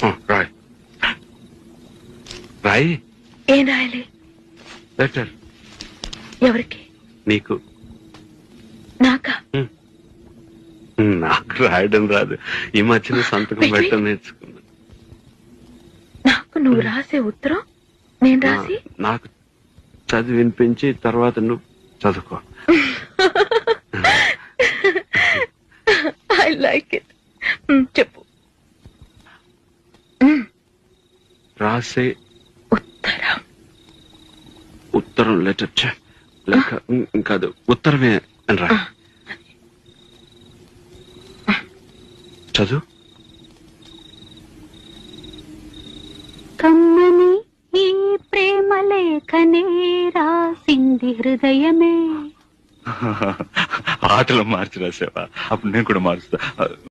రాయ్ రాయి. ఏం రాయాలి? లెటర్. ఎవరికి? నీకు. నాకా? నాకు రాయడం రాదు. ఈ మధ్యన సంతకం పెట్టడం నేర్చుకున్నా. నాకు నువ్వు రాసే ఉత్తరం నేను రాసి నాకు చదివి వినిపించి తర్వాత నువ్వు చదువుకో. I like it. చెప్పు. రాసే ఉత్తరం. ఉత్తరం లెటర్ లేక కాదు, ఉత్తరమే అని రా. చదువు. కమ్మని ఈ ప్రేమ లేఖనే రాసింది హృదయమే. ఆటలో మార్చి రాసావా? అప్పుడు నేను కూడా మారుస్తా.